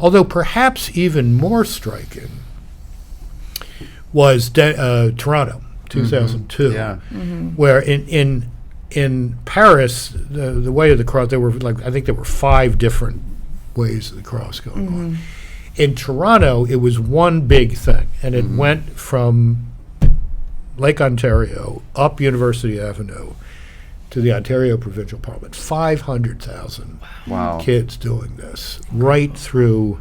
Although perhaps even more striking was Toronto, 2002, where in Paris, the way of the cross, I think there were 5 different ways of the cross going on. In Toronto, it was one big thing, and it went from Lake Ontario up University Avenue to the Ontario Provincial Parliament. 500,000 kids doing this right through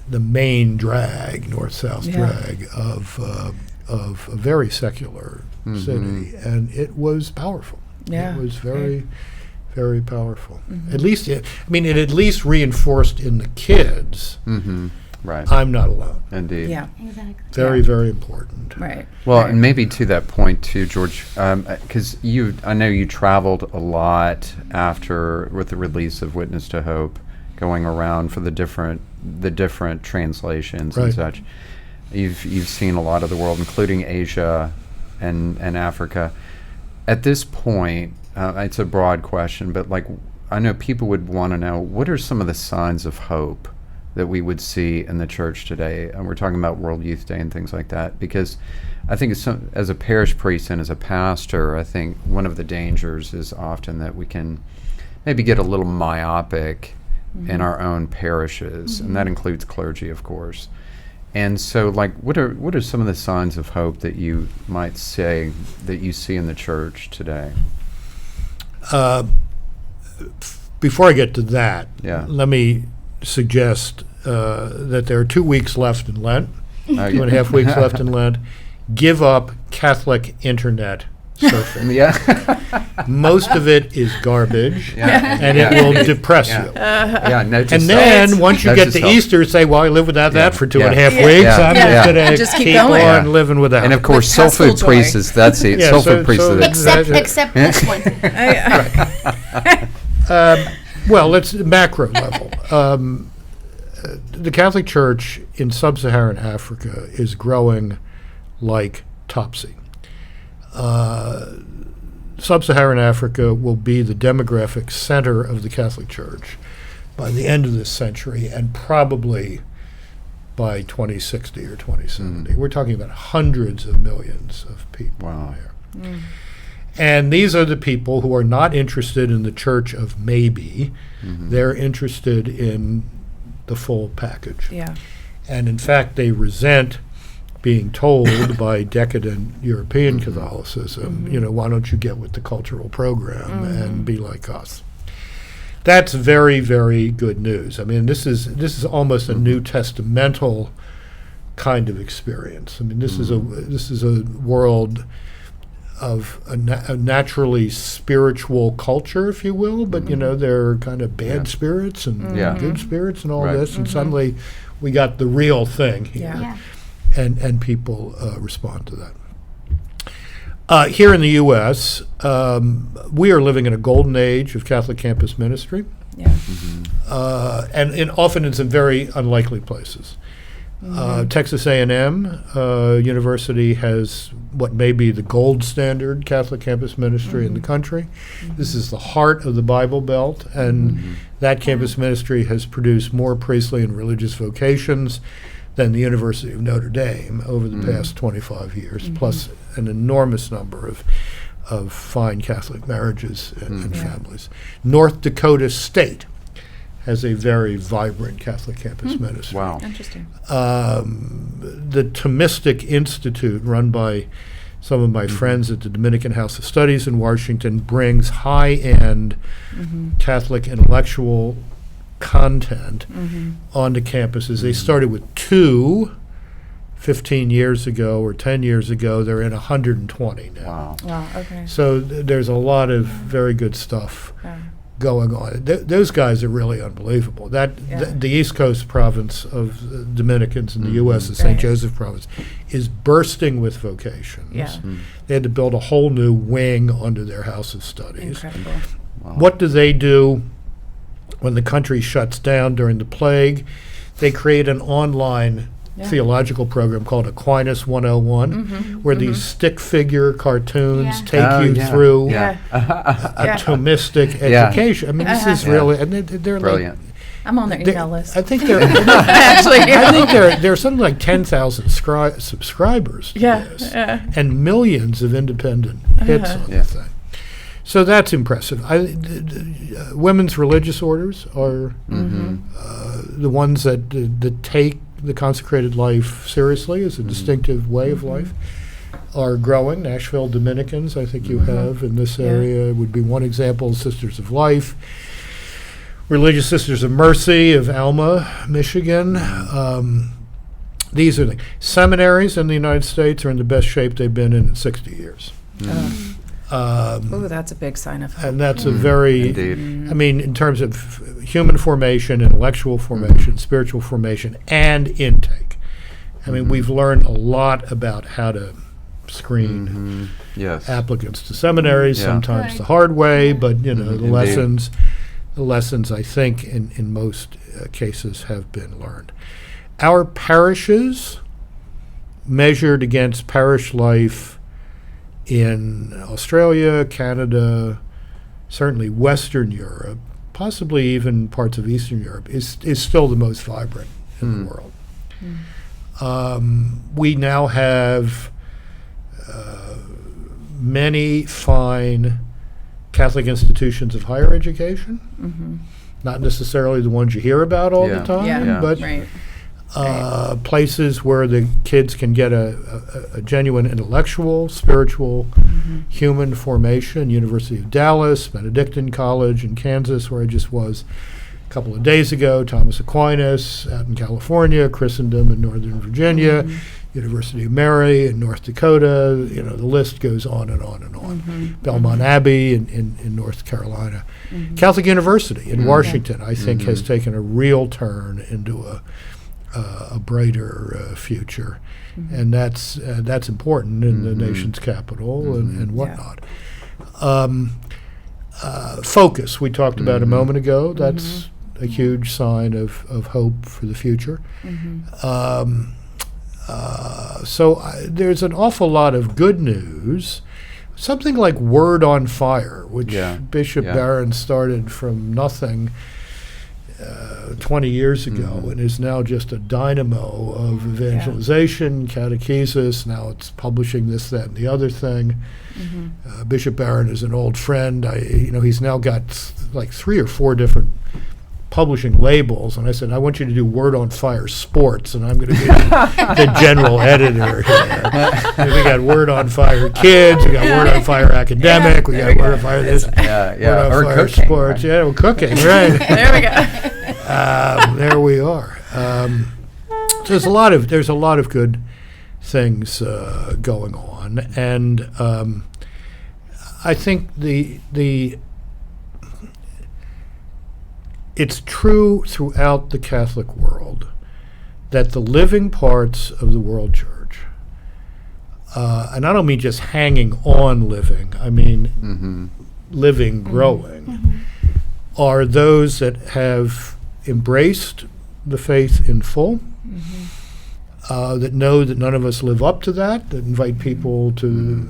the main drag, north-south drag of a very secular city, and it was powerful. It was very, very powerful. At least, it at least reinforced in the kids. Right. I'm not alone. Indeed. Yeah. Exactly. Very, very important. Right. Well, right. and maybe to that point too, George, because I know you traveled a lot with the release of Witness to Hope, going around for the different translations and such. You've seen a lot of the world, including Asia and Africa. At this point, it's a broad question, but I know people would want to know, what are some of the signs of hope that we would see in the church today? And we're talking about World Youth Day and things like that, because I think as a parish priest and as a pastor, I think one of the dangers is often that we can maybe get a little myopic in our own parishes, and that includes clergy, of course. And so, what are some of the signs of hope that you might say that you see in the church today? Before I get to that, Yeah. let me suggest that there are 2 weeks left in Lent, 2.5 weeks left in Lent. Give up Catholic internet surfing. Most of it is garbage, and it will depress you. Note to And self. then once you Note get to to self. Easter, say, well, I lived without that for 2.5 Yeah. weeks. Yeah. I'm Yeah. just going to Just keep keep going. on living without And of it. course, soul With food peaceful priest joy. is that's it. Yeah, Soul so- food priest so is Except this one. Well, let's macro level. The Catholic Church in sub-Saharan Africa is growing like topsy. Sub-Saharan Africa will be the demographic center of the Catholic Church by the end of this century, and probably by 2060 or 2070. We're talking about hundreds of millions of people there. And these are the people who are not interested in the church of maybe. They're interested in the full package. Yeah. And in fact, they resent being told by decadent European Catholicism, why don't you get with the cultural program and be like us? That's very, very good news. I mean, this is almost a New Testamental kind of experience. I mean, this is a world of a naturally spiritual culture, if you will, but there are kind of bad spirits and good spirits and all this, and suddenly we got the real thing here. Yeah. And people respond to that. Here in the U.S., we are living in a golden age of Catholic campus ministry, Yeah. and often in some very unlikely places. Texas A&M University has what may be the gold standard Catholic campus ministry in the country. This is the heart of the Bible Belt, and that campus ministry has produced more priestly and religious vocations than the University of Notre Dame over the past 25 years, plus an enormous number of fine Catholic marriages and families. North Dakota State has a very vibrant Catholic campus ministry. Wow. Interesting. The Thomistic Institute, run by some of my friends at the Dominican House of Studies in Washington, brings high-end Catholic intellectual content onto campuses. They started with 2 15 years ago or 10 years ago. They're in 120 now. Wow. Wow. Okay. So there's a lot of very good stuff going on. Those guys are really unbelievable. The East Coast province of the Dominicans in the U.S., the St. Joseph province, is bursting with vocations. Yeah. They had to build a whole new wing under their House of Studies. Incredible. What do they do when the country shuts down during the plague? They create an online theological program called Aquinas 101, where these stick figure cartoons take you through a Thomistic education. I mean, this is really, and they're Brilliant. I'm on their email list. I think there. Actually, I think there are something like 10,000 subscribers to this, and millions of independent hits on the thing. So that's impressive. Women's religious orders are the ones that take the consecrated life seriously as a distinctive way of life. Are growing. Nashville Dominicans, I think you have in this area, would be one example. Sisters of Life, Religious Sisters of Mercy of Alma, Michigan. These are the seminaries in the United States are in the best shape they've been in 60 years. That's a big sign of hope. And that's a very, Indeed. I mean, in terms of human formation, intellectual formation, spiritual formation, and intake. I mean, we've learned a lot about how to screen applicants to seminaries, sometimes the hard way, but the lessons I think in most cases have been learned. Our parishes measured against parish life in Australia, Canada, certainly Western Europe, possibly even parts of Eastern Europe, is still the most vibrant in the world. We now have many fine Catholic institutions of higher education, not necessarily the ones you hear about all the time, but places where the kids can get a genuine intellectual, spiritual, human formation. University of Dallas, Benedictine College in Kansas, where I just was a couple of days ago, Thomas Aquinas out in California, Christendom in Northern Virginia, University of Mary in North Dakota, the list goes on and on and on. Belmont Abbey in North Carolina. Catholic University in Washington, I think, has taken a real turn into a brighter future. And that's important in the nation's capital and whatnot. Focus, we talked about a moment ago, that's a huge sign of hope for the future. So there's an awful lot of good news. Something like Word on Fire, which Bishop Barron started from nothing 20 years ago and is now just a dynamo of evangelization, catechesis. Now it's publishing this, that, and the other thing. Bishop Barron is an old friend. He's now got like 3 or 4 different publishing labels, and I said, I want you to do Word on Fire Sports, and I'm going to be the general editor here. We got Word on Fire Kids, we got Word on Fire Academic, we got Word on Fire this, Word on Fire cooking, Sports. Right? We're cooking, right? There we go. There we are. So there's a lot of good things going on, and I think it's true throughout the Catholic world that the living parts of the world church, and I don't mean just hanging on living, I mean living, growing, are those that have embraced the faith in full, that know that none of us live up to that invite people to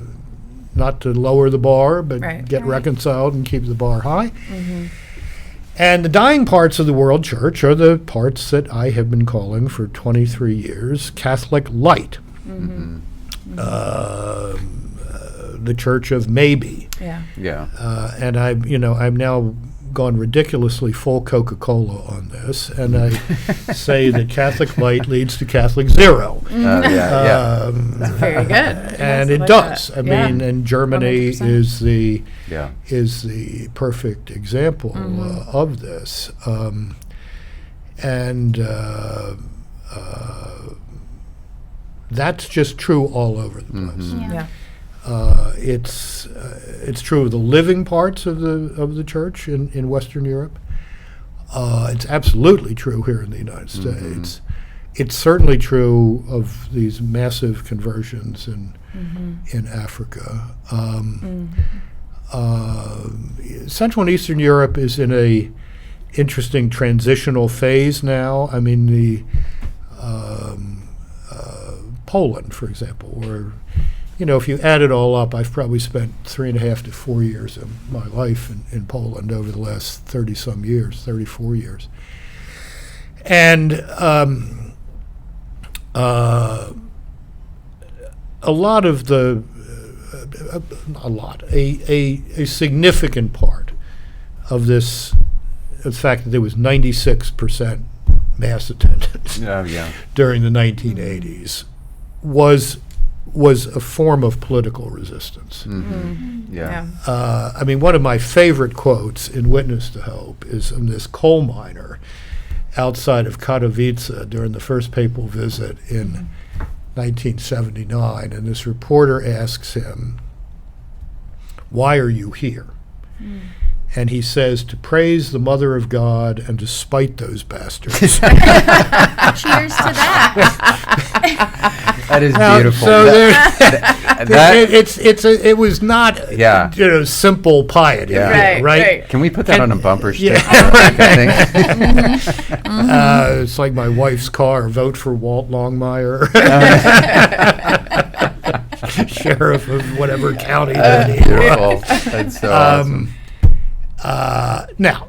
not to lower the bar, but get reconciled and keep the bar high. And the dying parts of the world church are the parts that I have been calling for 23 years Catholic light. The church of maybe. And I'm now gone ridiculously full Coca-Cola on this, and I say that Catholic light leads to Catholic zero. Very good. And it does. I mean, and Germany 100%. is the perfect example of this. That's just true all over the place. It's true of the living parts of the church in Western Europe. It's absolutely true here in the United States. It's certainly true of these massive conversions in Africa. Central and Eastern Europe is in a interesting transitional phase now. I mean, the Poland, for example, where if you add it all up, I've probably spent 3.5 to 4 years of my life in Poland over the last 34 years. And a significant part of this, the fact that there was 96% mass attendance during the 1980s, was a form of political resistance. I mean, one of my favorite quotes in Witness to Hope is from this coal miner outside of Katowice during the first papal visit in 1979, and this reporter asks him, "Why are you here?" And he says, "To praise the Mother of God and to spite those bastards." Cheers to that. That is Now, beautiful. so That- it was not simple piety, right? Can we put that on a bumper sticker? Yeah. It's like my wife's car. Vote for Walt Longmire, sheriff of whatever county that is. Beautiful. That's so awesome. Now,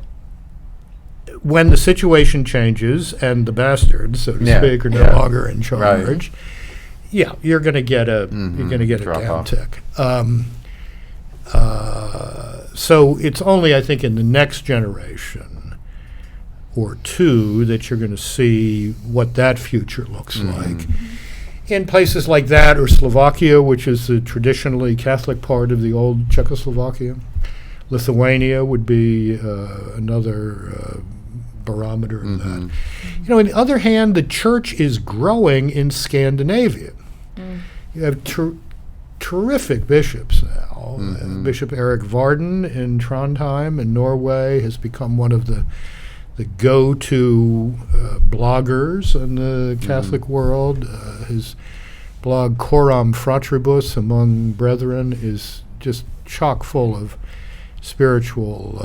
when the situation changes and the bastards, so to speak, are no longer in charge, you're going to get a downtick. So it's only, I think, in the next generation or two that you're going to see what that future looks like. In places like that, or Slovakia, which is the traditionally Catholic part of the old Czechoslovakia. Lithuania would be another barometer of that. You know, on the other hand, the church is growing in Scandinavia. You have terrific bishops now. Bishop Erik Varden in Trondheim in Norway has become one of the go-to bloggers in the Catholic world. His blog Coram Fratribus, Among Brethren, is just chock full of spiritual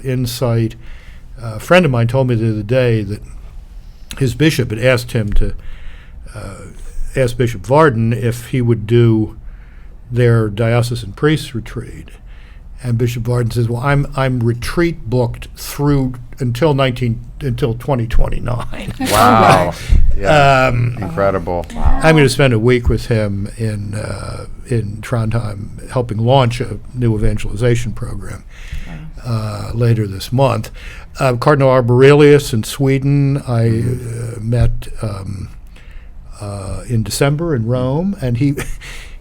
insight. A friend of mine told me the other day that his bishop had asked him to ask Bishop Varden if he would do their diocesan priest retreat, and Bishop Varden says, "Well, I'm retreat booked through until 2029." Wow, incredible. Wow. I'm going to spend a week with him in Trondheim, helping launch a new evangelization program later this month. Cardinal Arborelius in Sweden, I met in December in Rome, and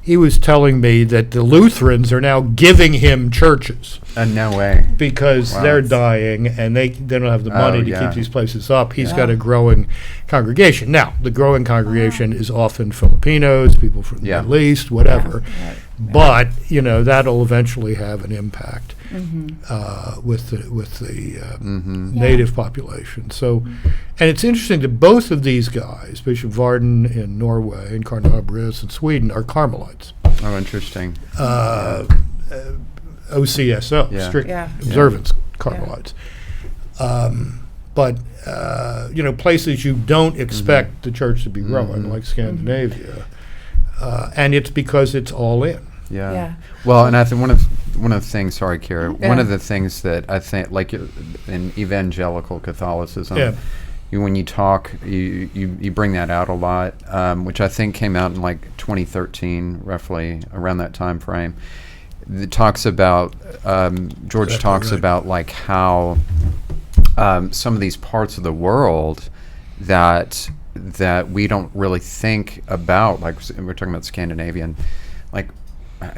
he was telling me that the Lutherans are now giving him churches. No way. Because they're dying and they don't have the money to keep these places up. He's got a growing congregation. Now, the growing congregation is often Filipinos, people from the Middle East, whatever. But, you know, that'll eventually have an impact with the native population. So, and it's interesting that both of these guys, Bishop Varden in Norway and Cardinal Arborelius in Sweden, are Carmelites. Oh, interesting. OCSO, strict observance Carmelites. But, you know, places you don't expect the church to be growing, like Scandinavia. And it's because it's all in. Well, and I think one of the things, sorry, Khira, one of the things that I think, like in evangelical Catholicism, when you talk, you bring that out a lot, which I think came out in like 2013, roughly around that time frame. It talks about George talks about like how some of these parts of the world that we don't really think about, like we're talking about Scandinavian, like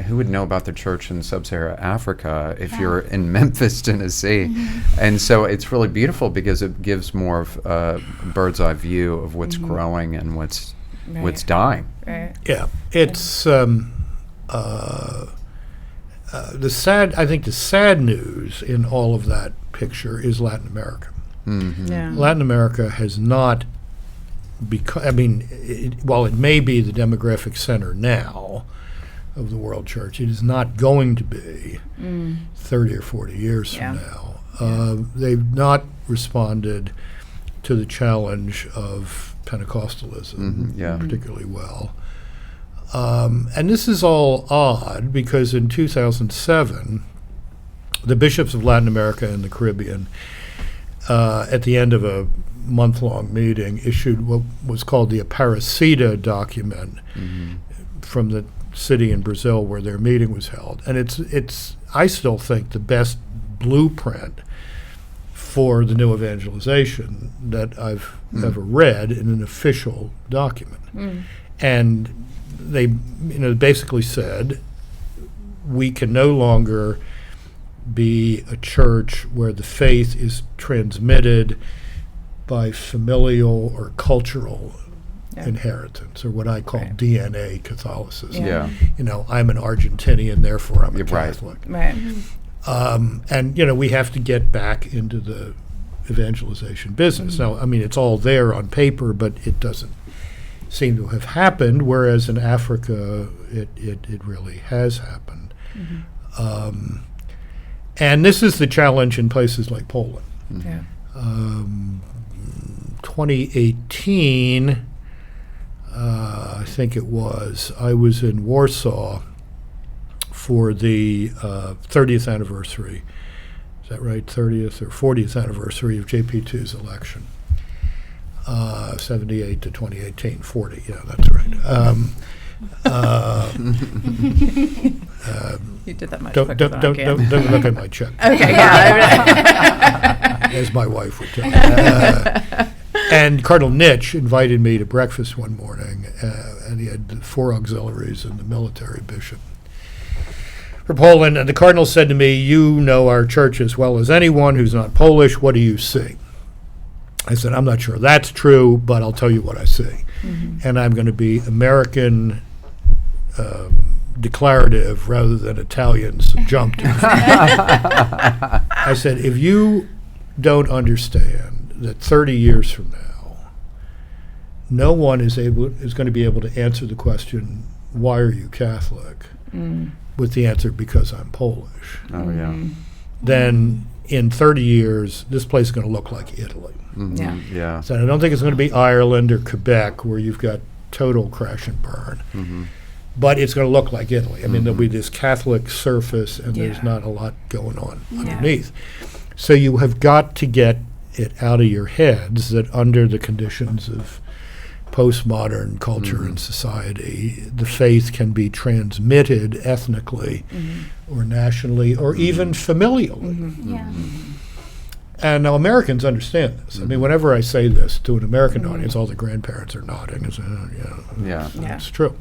who would know about the church in sub-Saharan Africa if you're in Memphis, Tennessee? And so it's really beautiful because it gives more of a bird's eye view of what's growing and what's dying. Yeah, it's the sad news in all of that picture is Latin America. Latin America has not become, I mean, while it may be the demographic center now of the world church, it is not going to be 30 or 40 years from now. They've not responded to the challenge of Pentecostalism particularly well. And this is all odd because in 2007, the bishops of Latin America and the Caribbean, at the end of a month-long meeting, issued what was called the Aparecida document from the city in Brazil where their meeting was held. And it's I still think the best blueprint for the new evangelization that I've ever read in an official document. And they basically said, we can no longer be a church where the faith is transmitted by familial or cultural inheritance, or what I call DNA Catholicism. Yeah. I'm an Argentinian, therefore I'm a Catholic. Right. And we have to get back into the evangelization business. Now, I mean, it's all there on paper, but it doesn't seem to have happened, whereas in Africa, it really has happened. And this is the challenge in places like Poland. 2018, I think it was, I was in Warsaw for the 30th anniversary. Is that right? 30th or 40th anniversary of JP2's election. 78 to 2018, 40. Yeah, that's right. You did that much Don't quicker than I can. don't look at my check. Okay, yeah. As my wife would tell me. And Cardinal Nitsch invited me to breakfast one morning, and he had 4 auxiliaries and the military bishop for Poland. And the cardinal said to me, "You know our church as well as anyone who's not Polish. What do you see?" I said, "I'm not sure that's true, but I'll tell you what I see." And I'm going to be American declarative rather than Italian subjunctive. I said, if you don't understand that 30 years from now, no one is going to be able to answer the question, why are you Catholic? With the answer, because I'm Polish. Oh, yeah. Then in 30 years, this place is going to look like Italy. Yeah. So I don't think it's going to be Ireland or Quebec where you've got total crash and burn. But it's going to look like Italy. I mean, there'll be this Catholic surface, and there's not a lot going on underneath. So you have got to get it out of your heads that under the conditions of postmodern culture and society, the faith can be transmitted ethnically or nationally or even familially. And now Americans understand this. I mean, whenever I say this to an American audience, all the grandparents are nodding and saying, it's true.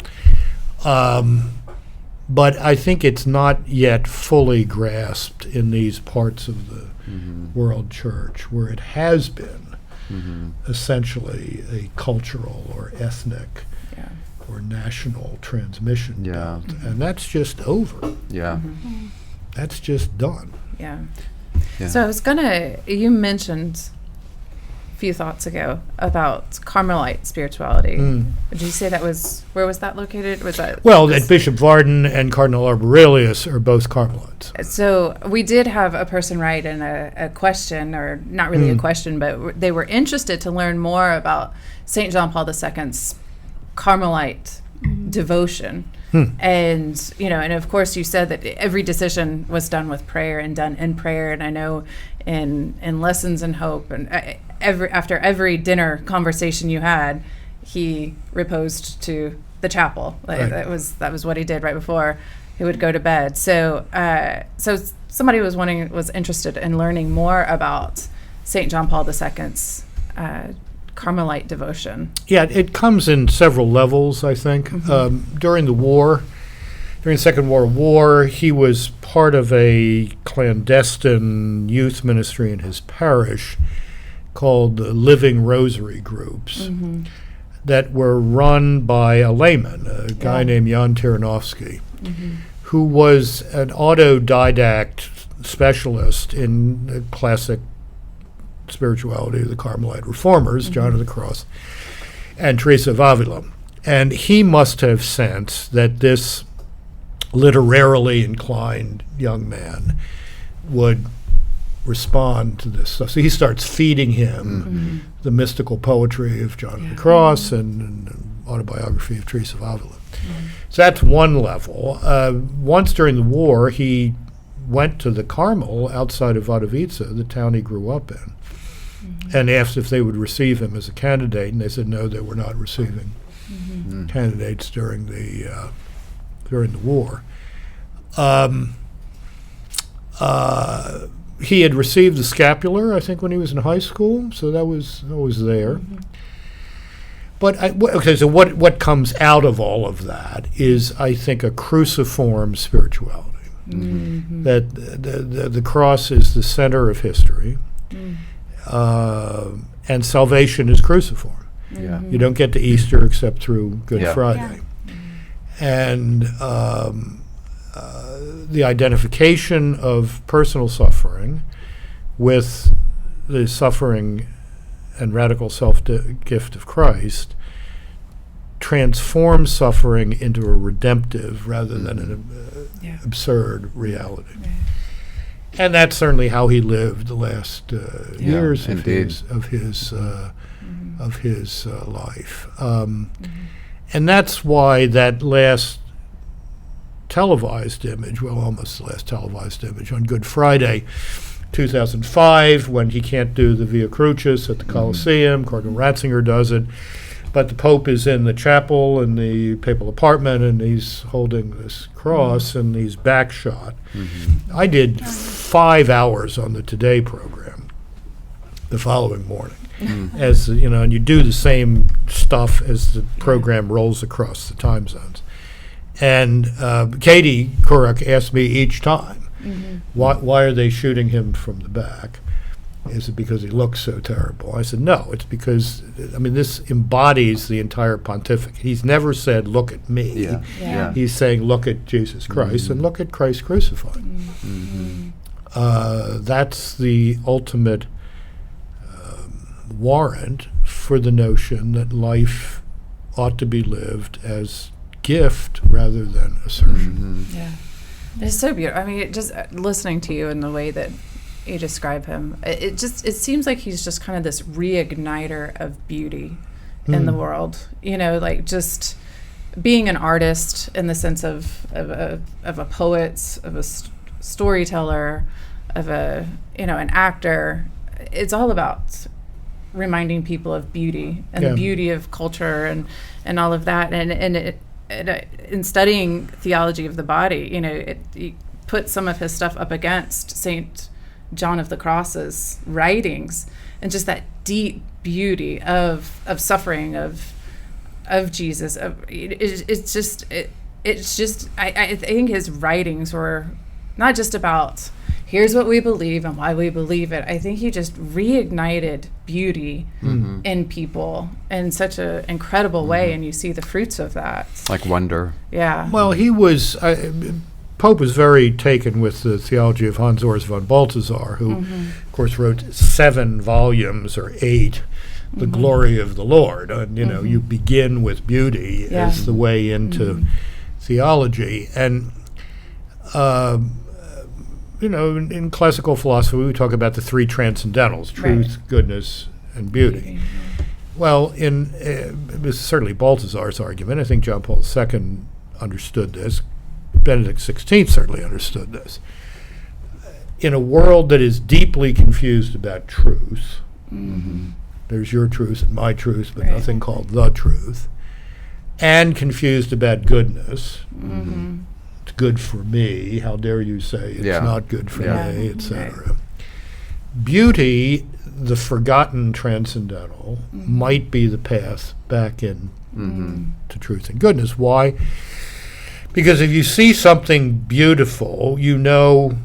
But I think it's not yet fully grasped in these parts of the world church where it has been essentially a cultural or ethnic or national transmission belt. And that's just over. That's just done. So I was you mentioned a few thoughts ago about Carmelite spirituality. Did you say where was that located? Was that that Bishop Varden and Cardinal Arborelius are both Carmelites. So we did have a person write in a question, or not really a question, but they were interested to learn more about St. John Paul II's Carmelite devotion. And and of course you said that every decision was done with prayer and done in prayer. And I know in Lessons in Hope and after every dinner conversation you had, he reposed to the chapel. That was what he did right before he would go to bed. So somebody was interested in learning more about St. John Paul II's Carmelite devotion. Yeah, it comes in several levels, I think. During the Second World War, he was part of a clandestine youth ministry in his parish called the Living Rosary Groups that were run by a layman, a guy named Jan Tiranovsky, who was an autodidact specialist in the classic spirituality of the Carmelite reformers, John of the Cross and Teresa of Avila. And he must have sensed that this literarily inclined young man would respond to this stuff. So he starts feeding him the mystical poetry of John of the Cross and autobiography of Teresa of Avila. So that's one level. Once during the war, he went to the Carmel outside of Wadowice, the town he grew up in. and asked if they would receive him as a candidate, and they said no, they were not receiving candidates during the war. He had received the scapular, I think, when he was in high school, so that was there. But so what comes out of all of that is, I think, a cruciform spirituality. That the cross is the center of history, and salvation is cruciform. You don't get to Easter except through Good Friday. And the identification of personal suffering with the suffering and radical self-gift of Christ transforms suffering into a redemptive rather than an absurd reality. And that's certainly how he lived the last years of his life. And that's why that last televised image, almost the last televised image on Good Friday, 2005, when he can't do the Via Crucis at the Colosseum, Cardinal Ratzinger does it, but the Pope is in the chapel in the papal apartment, and he's holding this cross, and he's back shot. I did 5 hours on the Today program the following morning, as you know, and you do the same stuff as the program rolls across the time zones. And Katie Couric asked me each time, why are they shooting him from the back? Is it because he looks so terrible? I said, no, it's because, I mean, this embodies the entire pontificate. He's never said, look at me. He's saying, look at Jesus Christ and look at Christ crucified. That's the ultimate warrant for the notion that life ought to be lived as gift rather than assertion. It's so beautiful. I mean, just listening to you and the way that you describe him, it seems like he's just kind of this reigniter of beauty in the world. You know, like just being an artist in the sense of a poet, of a storyteller, of a an actor. It's all about reminding people of beauty and the beauty of culture and all of that. And in studying theology of the body, he put some of his stuff up against St. John of the Cross's writings, and just that deep beauty of suffering of Jesus. It's just I think his writings were not just about here's what we believe and why we believe it. I think he just reignited beauty in people in such an incredible way, and you see the fruits of that. Like wonder. Yeah. Well, he was, Pope was very taken with the theology of Hans Urs von Balthasar, who, of course, wrote 7 volumes or 8, The Glory of the Lord. And, you begin with beauty as the way into theology. And, in classical philosophy, we talk about the 3 transcendentals, truth, goodness, and beauty. Well, this is certainly Balthasar's argument. I think John Paul II understood this. Benedict XVI certainly understood this. In a world that is deeply confused about truth, there's your truth and my truth, but nothing called the truth, and confused about goodness, it's good for me, how dare you say it's not good for me, etc. Beauty, the forgotten transcendental, might be the path back in to truth and goodness. Why? Because if you see something beautiful, you know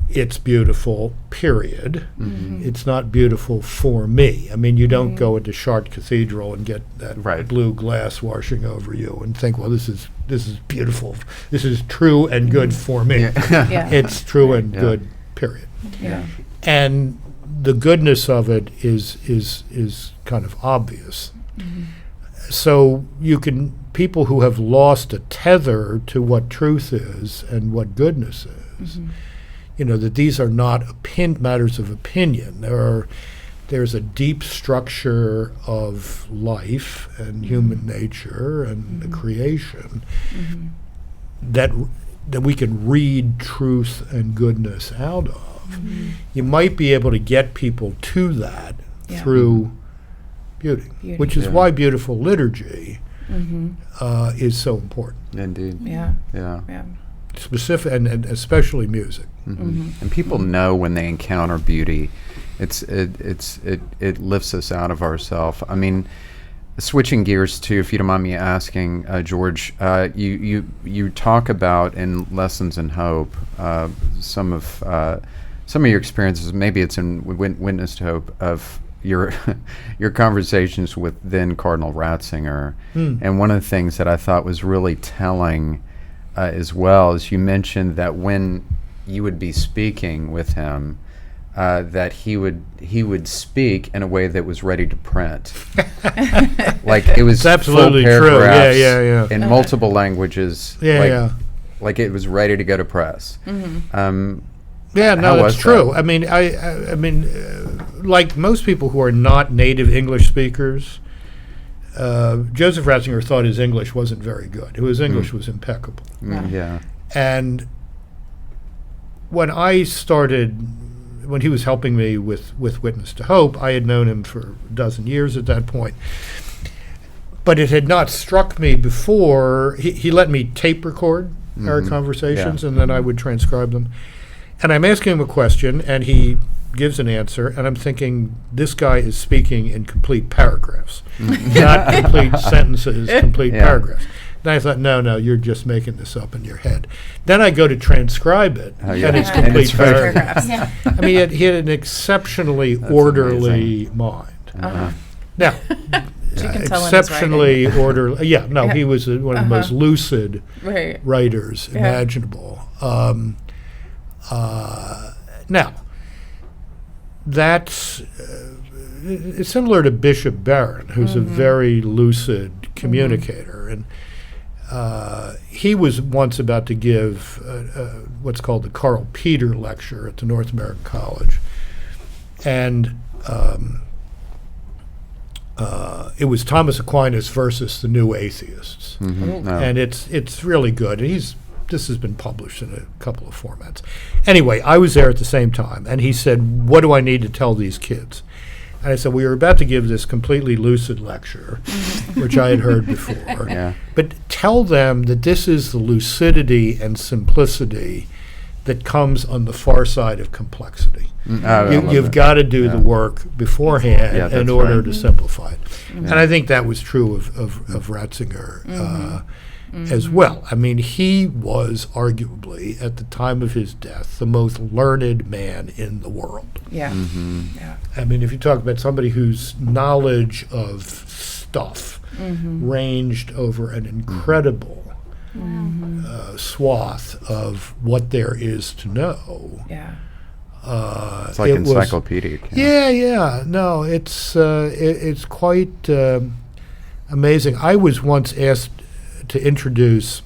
it's beautiful, period. It's not beautiful for me. I mean, you don't go into Chartres Cathedral and get that blue glass washing over you and think, well, this is beautiful. This is true and good for me. It's true and good, period. And the goodness of it is kind of obvious. So people who have lost a tether to what truth is and what goodness is, that these are not matters of opinion. There's a deep structure of life and human nature and the creation that we can read truth and goodness out of. You might be able to get people to that through beauty, which is why beautiful liturgy is so important. Indeed. Yeah. Yeah. Yeah. Specific and especially music. And people know when they encounter beauty, it lifts us out of ourselves. I mean, switching gears to, if you don't mind me asking, George, you talk about in Lessons in Hope some of your experiences. Maybe it's in Witness to Hope of your conversations with then Cardinal Ratzinger. And one of the things that I thought was really telling as well is you mentioned that when you would be speaking with him, that he would speak in a way that was ready to print. Like it was it's absolutely full true. paragraphs in multiple languages. Like it was ready to go to press. Yeah, no, that's true. I mean, I mean, like most people who are not native English speakers, Joseph Ratzinger thought his English wasn't very good. His English was impeccable. And when he was helping me with Witness to Hope, I had known him for a dozen years at that point. But it had not struck me before. He let me tape record our conversations, and then I would transcribe them. And I'm asking him a question, and he gives an answer, and I'm thinking, this guy is speaking in complete paragraphs, not complete sentences, complete paragraphs. Then I thought, no, you're just making this up in your head. Then I go to transcribe it, and it's complete paragraphs. I mean, he had an exceptionally orderly mind. Now, exceptionally orderly. He was one of the most lucid writers imaginable. Now, that's it's similar to Bishop Barron, who's a very lucid communicator, and he was once about to give what's called the Carl Peter Lecture at the North American College, and it was Thomas Aquinas versus the New Atheists, and it's really good. And this has been published in a couple of formats. Anyway, I was there at the same time, and he said, "What do I need to tell these kids?" And I said, "We were about to give this completely lucid lecture, which I had heard before, but tell them that this is the lucidity and simplicity that comes on the far side of complexity. You've got to do the work beforehand in order to simplify it." And I think that was true of Ratzinger as well. I mean, he was arguably, at the time of his death, the most learned man in the world. I mean, if you talk about somebody whose knowledge of stuff ranged over an incredible swath of what there is to know. It's like encyclopedic. No, it's quite amazing. I was once asked to introduce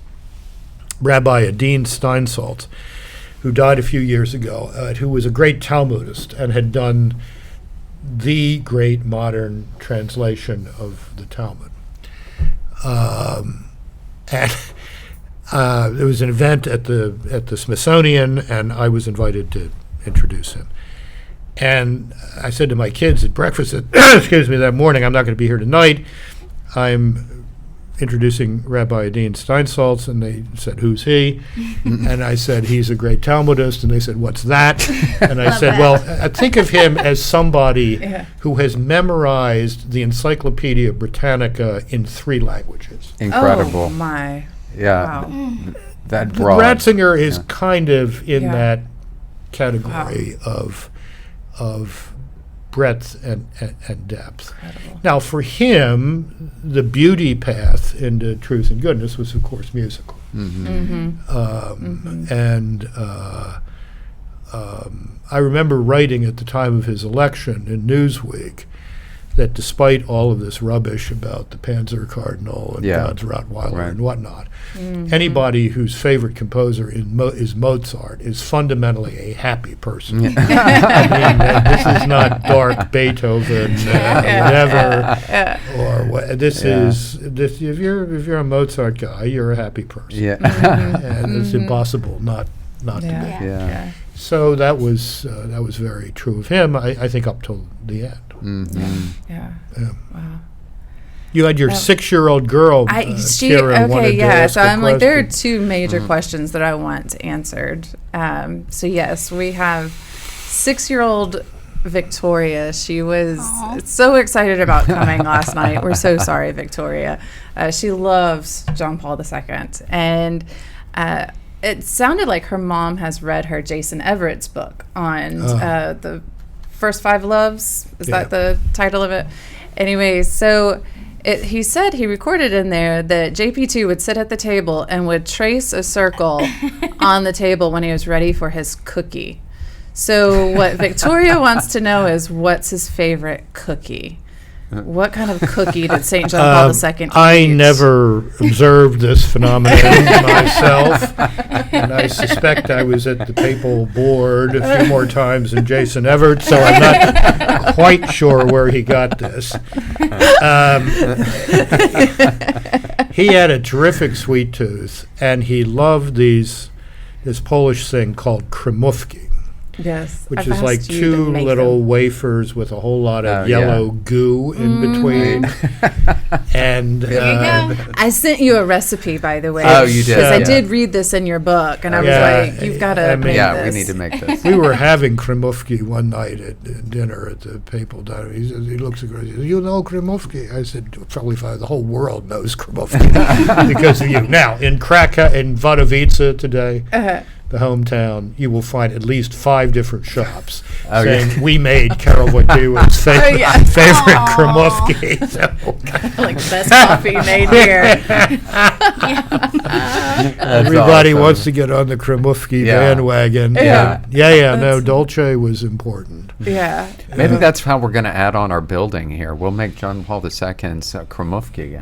Rabbi Adin Steinsaltz, who died a few years ago, who was a great Talmudist and had done the great modern translation of the Talmud. And there was an event at the Smithsonian, and I was invited to introduce him. And I said to my kids at breakfast, that morning, I'm not going to be here tonight. I'm introducing Rabbi Adin Steinsaltz, and they said, "Who's he?" And I said, "He's a great Talmudist." And they said, "What's that?" And I said, "Well, I think of him as somebody who has memorized the Encyclopedia Britannica in 3 languages." Incredible. Oh, my. Yeah. Wow. That broad. Ratzinger is kind of in that category of breadth and depth. Incredible. Now, for him, the beauty path into truth and goodness was, of course, musical. And I remember writing at the time of his election in Newsweek that despite all of this rubbish about the Panzer Cardinal and God's Rottweiler and whatnot, anybody whose favorite composer is Mozart is fundamentally a happy person. I mean, this is not dark Beethoven or whatever, or what. This is this. If you're a Mozart guy, you're a happy person. And it's impossible not to be. So that was very true of him, I think, up till the end. Yeah. Wow. You had your 6-year-old girl, Khira, wanted to ask so a I'm like, there are question. two major questions that I want answered. So yes, we have 6-year-old Victoria. She was so excited about coming last night. We're so sorry, Victoria. She loves John Paul II. And it sounded like her mom has read her Jason Everett's book on the First 5 Loves. Is that the title of it? Anyway, so he said he recorded in there that JP2 would sit at the table and would trace a circle on the table when he was ready for his cookie. So what Victoria wants to know is, what's his favorite cookie? What kind of cookie did St. John Paul II eat? I never observed this phenomenon myself, and I suspect I was at the papal board a few more times than Jason Everett, so I'm not quite sure where he got this. He had a terrific sweet tooth, and he loved this Polish thing called kremówki. Yes. Which I've is like asked you to 2 make little them. wafers with a whole lot of yellow goo in between. And I sent you a recipe, by the way. Oh, you did? Because I Yeah. did read this in your book, and I was like, you've got to make Yeah, this. we need to make this. we were having kremówki one night at dinner at the papal dinner. He looks at me, he says, you know kremówki? I said, probably the whole world knows kremówki because of you. Now, in Krakow, in Wadowice today, the hometown, you will find at least 5 different shops saying we made Carol Wojtyła's favorite kremówki. So, Like best coffee made here. everybody wants to get on the kremówki bandwagon. No, Dolce was important. Yeah. Maybe that's how we're going to add on our building here. We'll make John Paul II's kremówki.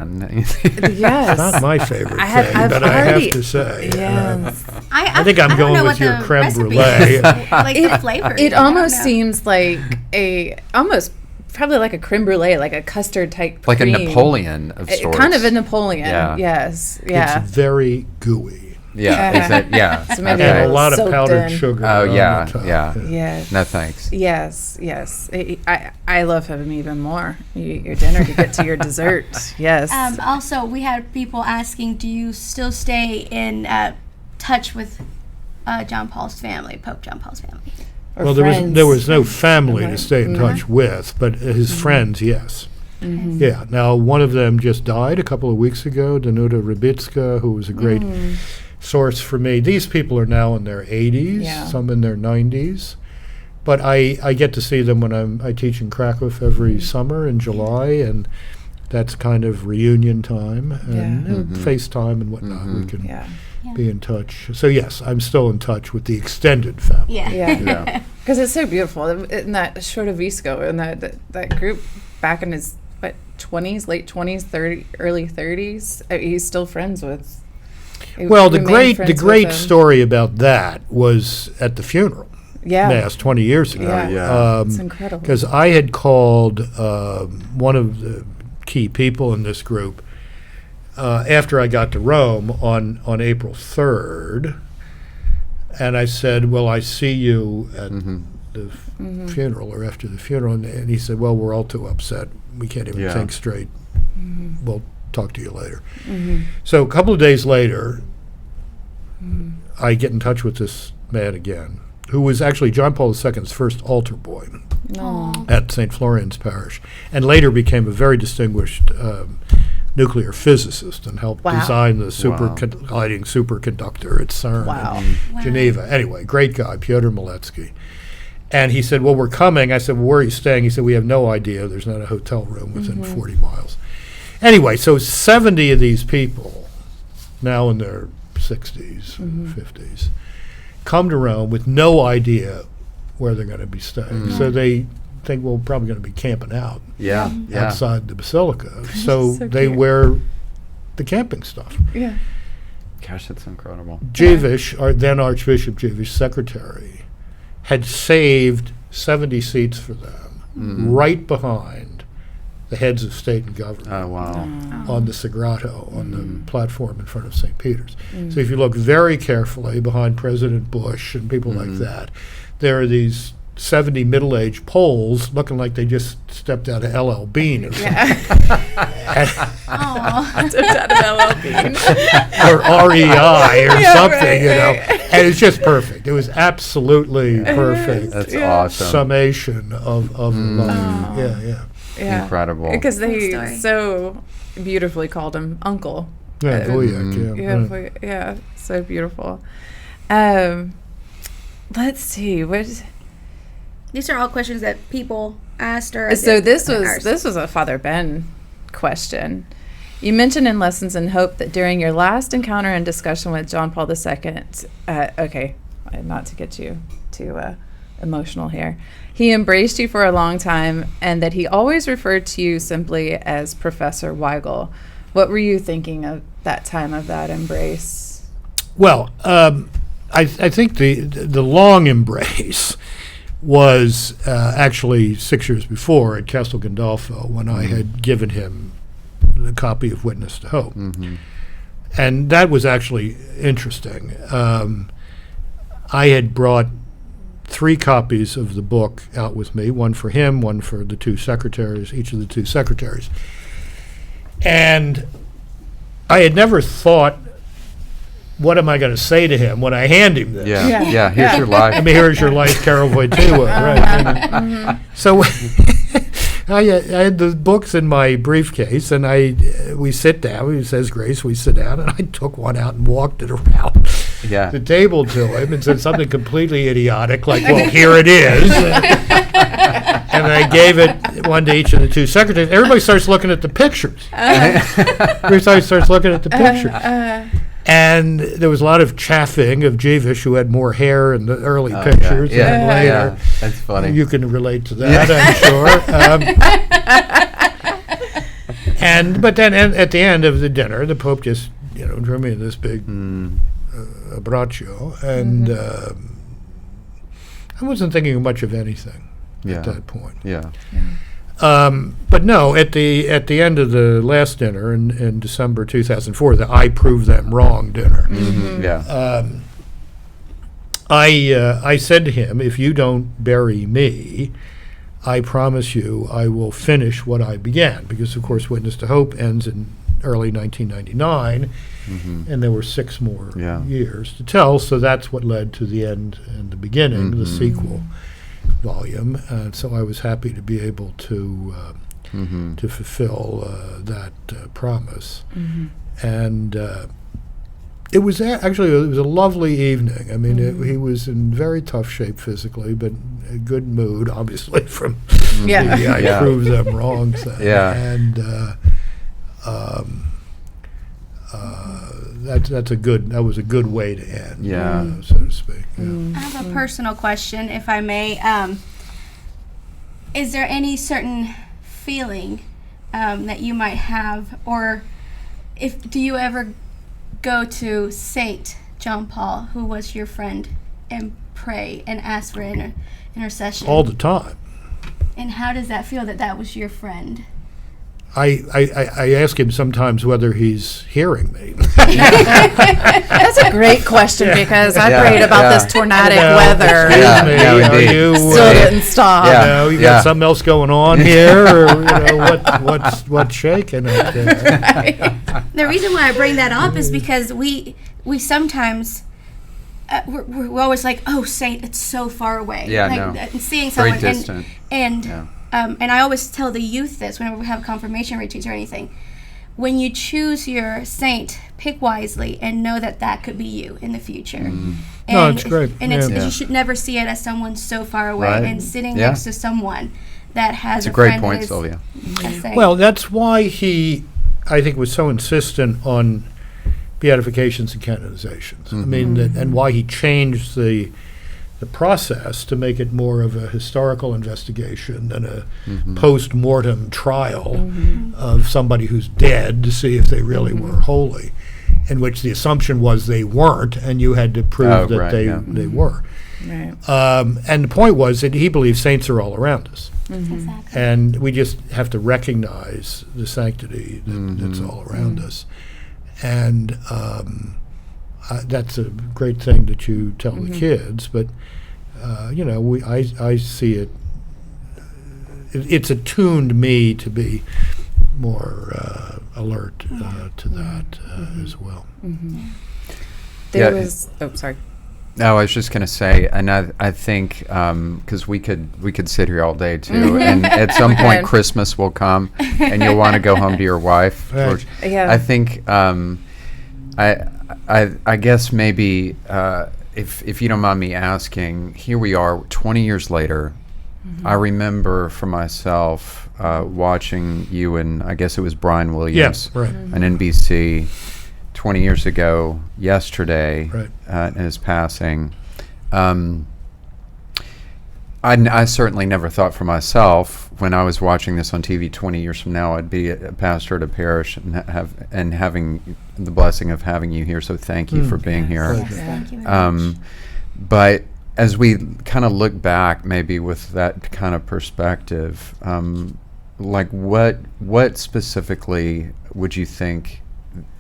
Yes. Not my favorite thing, I've but I already- have to say. Yes. I think I'm don't going know with what your the creme recipe brulee. is. Like the flavor. It I don't almost know. seems like probably like a creme brulee, like a custard type Like cream. a Napoleon of sorts. Kind of a Napoleon. Yeah. Yes. Yeah. It's very gooey. Yeah, is it? Yeah. So maybe And a little lot of soaked powdered in. sugar. Oh, on the yeah, top. yeah. Yes. No, thanks. Yes. I love him even more. Your dinner to get to your dessert. Yes. Also, we had people asking, do you still stay in touch with John Paul's family, Pope John Paul's family? Or Well, friends. there was no family to Right. stay in touch with, but his friends, yes. Mm-hmm. Yeah. Now, one of them just died a couple of weeks ago, Danuta Rybicka, who was a great source for me. These people are now in their 80s, Yeah. some in their 90s. But I get to see them when I teach in Krakow every summer in July, and that's kind of reunion time and FaceTime and whatnot. We can Yeah. be in touch. So yes, I'm still in touch with the extended family. Yeah. Yeah. Because it's so beautiful. In that Środowisko, in that group back in his 20s, late 20s, early 30s, he's still friends with. Well, the remained great friends with great him. story about that was at the funeral mass 20 years ago. Yeah. It's incredible. Because I had called one of the key people in this group after I got to Rome on April 3rd, and I said, "Will I see you at the funeral or after the funeral?" And he said, "Well, we're all too upset. We can't even think straight. We'll talk to you later." So a couple of days later, I get in touch with this man again, who was actually John Paul II's first altar boy at St. Florian's Parish, and later became a very distinguished nuclear physicist and helped design the gliding superconductor at CERN in Geneva. Anyway, great guy, Piotr Maletsky. And he said, "Well, we're coming." I said, "Well, where are you staying?" He said, "We have no idea. There's not a hotel room within 40 miles. Anyway, so 70 of these people, now in their 60s and 50s, come to Rome with no idea where they're going to be staying. So they think, well, we're probably going to be camping out outside the basilica. So they cute. wear the camping stuff. Yeah. Gosh, that's incredible. Dziwisz, then Archbishop Dziwisz, secretary, had saved 70 seats for them right behind the heads of state and government. Oh, wow. On the Sagrato, on the platform in front of St. Peter's. So if you look very carefully behind President Bush and people like that, there are these 70 middle-aged Poles looking like they just stepped out of L.L. Bean or something. Stepped out of LL Bean. Or REI or Yeah, something, right, you know. right. And it's just perfect. It was absolutely perfect That's Yeah. awesome. summation of the life. Yeah. Yeah. Incredible. Because Cool they story. so beautifully called him Uncle. Yeah, Voyak, yeah. Yeah, yeah, so beautiful. Let's see. What? These are all questions that people asked or. So this ours. was a Father Ben question. You mentioned in Lessons in Hope that during your last encounter and discussion with John Paul II, okay, not to get you too emotional here, he embraced you for a long time and that he always referred to you simply as Professor Weigel. What were you thinking of that time of that embrace? Well, I think the long embrace was actually 6 years before at Castel Gandolfo when I had given him the copy of Witness to Hope. And that was actually interesting. I had brought 3 copies of the book out with me, one for him, one for the 2 secretaries, each of the 2 secretaries. And I had never thought, what am I going to say to him when I hand him this? Yeah. Here's your life. I mean, here's your life, Carol Wojtyła, right? So I had the books in my briefcase, and we sit down. He says grace. We sit down, and I took one out and walked it around the table to him and said something completely idiotic, like, "Well, here it is." And I gave it one to each of the 2 secretaries. Everybody starts looking at the pictures. Everybody starts looking at the pictures. And there was a lot of chaffing of Jeevish, who had more hair in the early pictures than later. Yeah. That's funny. You can relate to that, I'm sure. But then at the end of the dinner, the Pope just drew me in this big abbraccio, and I wasn't thinking much of anything at that point. Yeah. But no, at the end of the last dinner in December 2004, the I Proved Them Wrong dinner, I said to him, if you don't bury me, I promise you I will finish what I began. Because, of course, Witness to Hope ends in early 1999, and there were 6 more years to tell, so that's what led to the end and the beginning, the sequel volume. So I was happy to be able to fulfill that promise. And it was actually it was a lovely evening. I mean, he was in very tough shape physically, but a good mood, obviously, from the I Proved Them Wrong thing. And that was a good way to end, so to speak. I have a personal question, if I may. Is there any certain feeling that you might have, or do you ever go to Saint John Paul, who was your friend, and pray and ask for intercession? All the time. And how does that feel that was your friend? I ask him sometimes whether he's hearing me. That's a great question because I prayed about this tornadic weather. Excuse me, you still didn't stop. You got something else going on here, or what's shaking up there? The reason why I bring that up is because we sometimes we're always like, oh, Saint, it's so far away. Seeing someone very distant. And I always tell the youth this whenever we have confirmation retreats or anything. When you choose your saint, pick wisely and know that could be you in the future. And no, it's great. And you should never see it as someone so far away and sitting next to someone that has a great point, Silvia. Well, that's why he, I think, was so insistent on beatifications and canonizations. I mean, and why he changed the process to make it more of a historical investigation than a post-mortem trial of somebody who's dead to see if they really were holy. in which the assumption was they weren't, and you had to prove that they were. Right. And the point was that he believed saints are all around us. Exactly. And we just have to recognize the sanctity that's all around us. And that's a great thing that you tell the kids. But, I see it. It's attuned me to be more alert to that as well. Sorry. No, I was just going to say, and I think because we could sit here all day too, and at some point Christmas will come, and you'll want to go home to your wife. Right. George. Yeah. I think I guess maybe if you don't mind me asking, here we are 20 years later. I remember for myself watching you, and I guess it was Brian Williams on NBC 20 years ago yesterday in his passing. I certainly never thought for myself when I was watching this on TV 20 years from now I'd be a pastor at a parish and having the blessing of having you here. So thank you for being here. Yes, thank you very much. But as we kind of look back, maybe with that kind of perspective, like what specifically would you think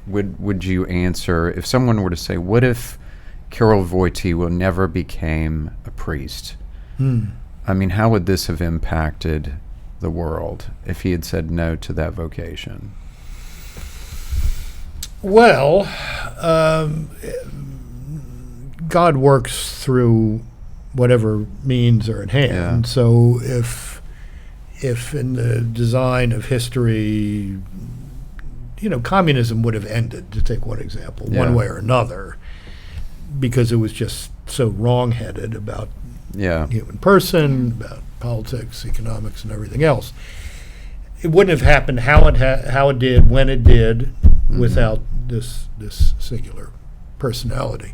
would you answer if someone were to say, what if Karol Wojtyła never became a priest? I mean, how would this have impacted the world if he had said no to that vocation? Well, God works through whatever means are at hand. So if in the design of history, communism would have ended, to take one example, one way or another, because it was just so wrong-headed about human person, about politics, economics, and everything else. It wouldn't have happened how it did, when it did, without this singular personality.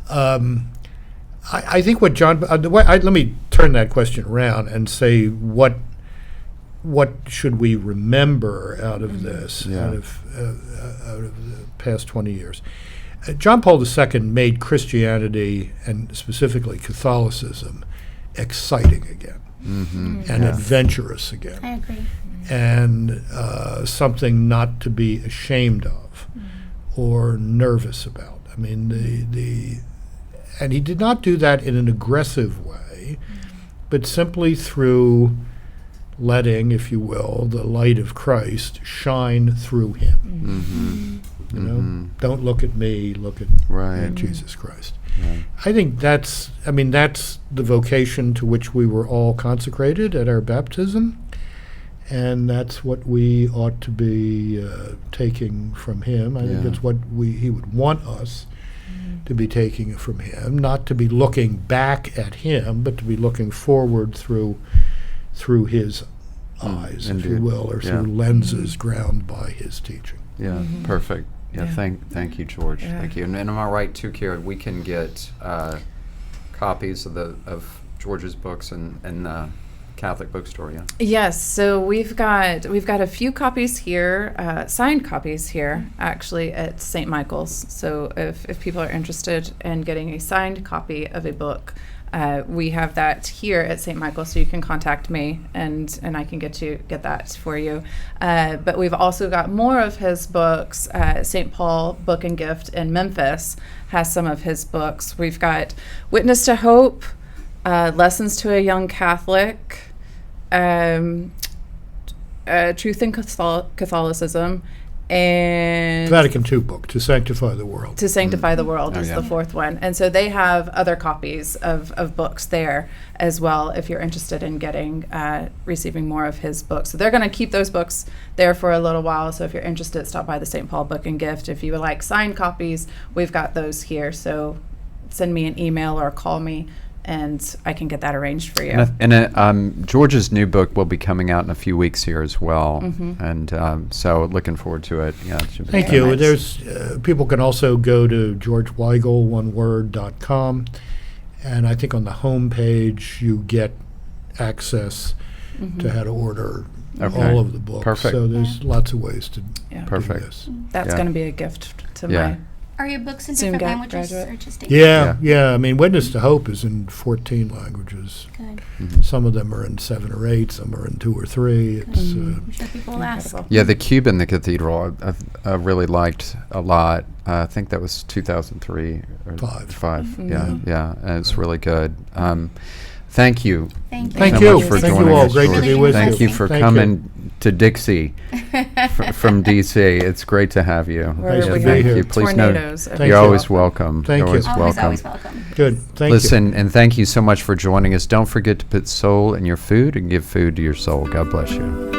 I think what John, let me turn that question around and say what should we remember out of this, out of the past 20 years. John Paul II made Christianity, and specifically Catholicism, exciting again and adventurous again. I agree. And something not to be ashamed of or nervous about. I mean, and he did not do that in an aggressive way, but simply through letting, if you will, the light of Christ shine through him. Don't look at me, look at Jesus Christ. I think that's the vocation to which we were all consecrated at our baptism, and that's what we ought to be taking from him. I think that's what he would want us to be taking from him, not to be looking back at him, but to be looking forward through his eyes, if you will, or through lenses ground by his teaching. Yeah, perfect. Yeah, thank you, George. Thank you. And am I right too, Khira? We can get copies of George's books in the Catholic bookstore. Yeah. Yes. So we've got a few copies here, signed copies here, actually at St. Michael's. So if people are interested in getting a signed copy of a book, we have that here at St. Michael's, so you can contact me and I can get that for you. But we've also got more of his books. St. Paul Book and Gift in Memphis has some of his books. We've got Witness to Hope, Lessons to a Young Catholic, Truth in Catholicism, and Vatican II book, To Sanctify the World. To Sanctify the World is the fourth one. And so they have other copies of books there as well if you're interested in receiving more of his books. So they're going to keep those books there for a little while. So if you're interested, stop by the St. Paul Book and Gift. If you would like signed copies, we've got those here. So send me an email or call me, and I can get that arranged for you. And George's new book will be coming out in a few weeks here as well, and so looking forward to it. Yeah, it should be Thank you. Nice. There's people can also go to georgeweigel.com, and I think on the home page you get access to how to order Okay. all of the books. Perfect. So there's lots of ways to Yeah. do Perfect. this. That's Yeah. going to be a gift to Yeah. my. Are your books in Soon different get languages graduate. or just Yeah, yeah. I mean, Witness to Hope is in 14 languages. Good. Some of them are in 7 or 8. Some are in 2 or 3. It's I'm sure people will ask. Incredible. Yeah, the cube in the cathedral I really liked a lot. I think that was 2003 or 5. Yeah, and it's really good. Thank you. Thank you. Thank so you. much for Thank joining you all. us, Great to George. be with you. Thank you for Thank you. coming to Dixie from DC. It's great to have you. Nice to we be have here. Please know tornadoes. Thank you're you. always welcome. Thank You're you. Always welcome. Good. Thank you. Listen, and thank you so much for joining us. Don't forget to put soul in your food and give food to your soul. God bless you.